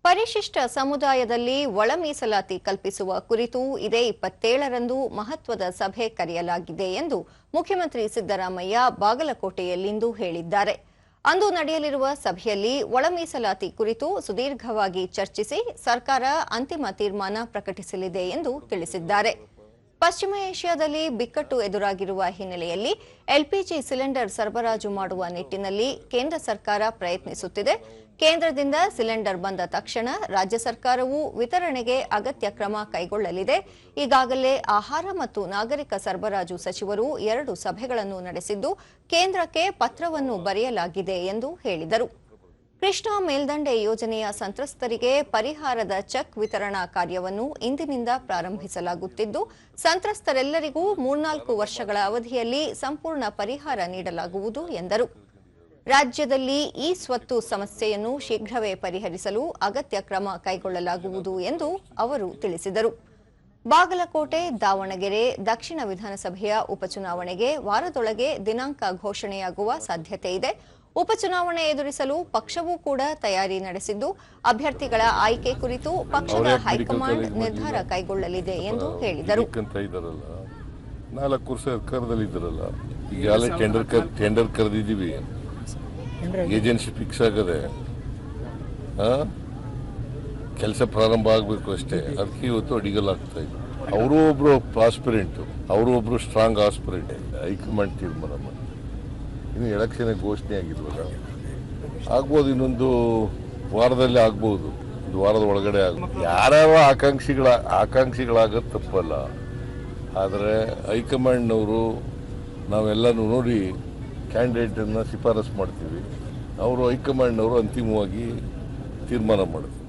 ಪರಿಶಿಷ್ಟ ಸಮುದಾಯದಲ್ಲಿ ಒಳ ಮೀಸಲಾತಿ ಕಲ್ಪಿಸುವ ಕುರಿತು ಇದೇ 27ರಂದು ಮಹತ್ವದ ಸಭೆ ಕರೆಯಲಾಗಿದೆ ಎಂದು ಮುಖ್ಯಮಂತ್ರಿ ಸಿದ್ದರಾಮಯ್ಯ ಬಾಗಲಕೋಟೆಯಲ್ಲಿಂದು ಹೇಳಿದ್ದಾರೆ. ಅಂದು ನಡೆಯಲಿರುವ ಸಭೆಯಲ್ಲಿ ಒಳ ಮೀಸಲಾತಿ ಕುರಿತು ಸುದೀರ್ಘವಾಗಿ ಚರ್ಚಿಸಿ ಸರ್ಕಾರ ಅಂತಿಮ ತೀರ್ಮಾನ ಪ್ರಕಟಿಸಲಿದೆ ಎಂದು ತಿಳಿಸಿದ್ದಾರೆ. ಪಶ್ಚಿಮ ಏಷ್ಯಾದಲ್ಲಿ ಬಿಕ್ಕಟ್ಟು ಎದುರಾಗಿರುವ ಹಿನ್ನೆಲೆಯಲ್ಲಿ ಎಲ್ಪಿಜಿ ಸಿಲಿಂಡರ್ ಸರಬರಾಜು ಮಾಡುವ ನಿಟ್ಟಿನಲ್ಲಿ ಕೇಂದ್ರ ಸರ್ಕಾರ ಪ್ರಯತ್ನಿಸುತ್ತಿದೆ. ಕೇಂದ್ರದಿಂದ ಸಿಲಿಂಡರ್ ಬಂದ ತಕ್ಷಣ ರಾಜ್ಯ ಸರ್ಕಾರವು ವಿತರಣೆಗೆ ಅಗತ್ಯ ಕ್ರಮ ಕೈಗೊಳ್ಳಲಿದೆ. ಈಗಾಗಲೇ ಆಹಾರ ಮತ್ತು ನಾಗರಿಕ ಸರಬರಾಜು ಸಚಿವರು 2 ಸಭೆಗಳನ್ನು ನಡೆಸಿದ್ದು ಕೇಂದ್ರಕ್ಕೆ ಪತ್ರವನ್ನು ಬರೆಯಲಾಗಿದೆ ಎಂದು ಹೇಳಿದರು. ಕೃಷ್ಣಾ ಮೇಲ್ದಂಡೆ ಯೋಜನೆಯ ಸಂತ್ರಸ್ತರಿಗೆ ಪರಿಹಾರದ ಚೆಕ್ ವಿತರಣಾ ಕಾರ್ಯವನ್ನು ಇಂದಿನಿಂದ ಪ್ರಾರಂಭಿಸಲಾಗುತ್ತಿದ್ದು ಸಂತ್ರಸ್ತರೆಲ್ಲರಿಗೂ 3-4 ವರ್ಷಗಳ ಅವಧಿಯಲ್ಲಿ ಸಂಪೂರ್ಣ ಪರಿಹಾರ ನೀಡಲಾಗುವುದು ಎಂದರು. ರಾಜ್ಯದಲ್ಲಿ ಈ ಸ್ವತ್ತು ಸಮಸ್ಯೆಯನ್ನು ಶೀಘ್ರವೇ ಪರಿಹರಿಸಲು ಅಗತ್ಯ ಕ್ರಮ ಕೈಗೊಳ್ಳಲಾಗುವುದು ಎಂದು ಅವರು ತಿಳಿಸಿದರು. ಬಾಗಲಕೋಟೆ, ದಾವಣಗೆರೆ ದಕ್ಷಿಣ ವಿಧಾನಸಭೆಯ ಉಪಚುನಾವಣೆಗೆ ವಾರದೊಳಗೆ ದಿನಾಂಕ ಘೋಷಣೆಯಾಗುವ ಸಾಧ್ಯತೆ ಇದೆ. ಉಪಚುನಾವಣೆ ಎದುರಿಸಲು ಪಕ್ಷವೂ ಕೂಡ ತಯಾರಿ ನಡೆಸಿದ್ದು ಅಭ್ಯರ್ಥಿಗಳ ಆಯ್ಕೆ ಕುರಿತು ಪಕ್ಷದ ಹೈಕಮಾಂಡ್ ನಿರ್ಧಾರ ಕೈಗೊಳ್ಳಲಿದೆ ಎಂದು ಹೇಳಿದರು. 4 ವರ್ಷ ಸರ್ಕಾರದಲ್ಲಿ ಇದ್ದರಲ್ಲ, ಈಗಾಗಲೇ ಟೆಂಡರ್ ಕರೆದಿದ್ದೀವಿ, ಏಜೆನ್ಸಿ ಫಿಕ್ಸ್ ಆಗದೆ, ಕೆಲಸ ಪ್ರಾರಂಭ ಆಗಬೇಕು ಅಷ್ಟೇ. ಅದಕ್ಕೆ ಇವತ್ತು ಅಡಿಗಲಾಗ್ತಾ ಇದೆ. ಅವರು ಒಬ್ರು ಆಸ್ಪಿರೆಂಟ್, ಅವರು ಒಬ್ರು ಸ್ಟ್ರಾಂಗ್ ಆಸ್ಪಿರೆಂಟ್. ಹೈಕಮಾಂಡ್ ತೀರ್ಮಾನ ಮಾಡಿ ಇನ್ನು ಎಲೆಕ್ಷನ್ ಘೋಷಣೆ ಆಗಿಲ್ವಲ್ಲ, ಆಗ್ಬೋದು, ಇನ್ನೊಂದು ವಾರದಲ್ಲಿ ಆಗ್ಬೋದು, 1 ವಾರದ ಒಳಗಡೆ ಆಗ್ಬೋದು. ಯಾರ್ಯಾವ ಆಕಾಂಕ್ಷಿಗಳಾಗೋದು ತಪ್ಪಲ್ಲ, ಆದರೆ ಹೈಕಮಾಂಡ್ನವರು ನಾವೆಲ್ಲನೂ ನೋಡಿ ಕ್ಯಾಂಡಿಡೇಟನ್ನು ಶಿಫಾರಸು ಮಾಡ್ತೀವಿ, ಅವರು ಹೈಕಮಾಂಡ್ನವರು ಅಂತಿಮವಾಗಿ ತೀರ್ಮಾನ ಮಾಡ್ತಾರೆ.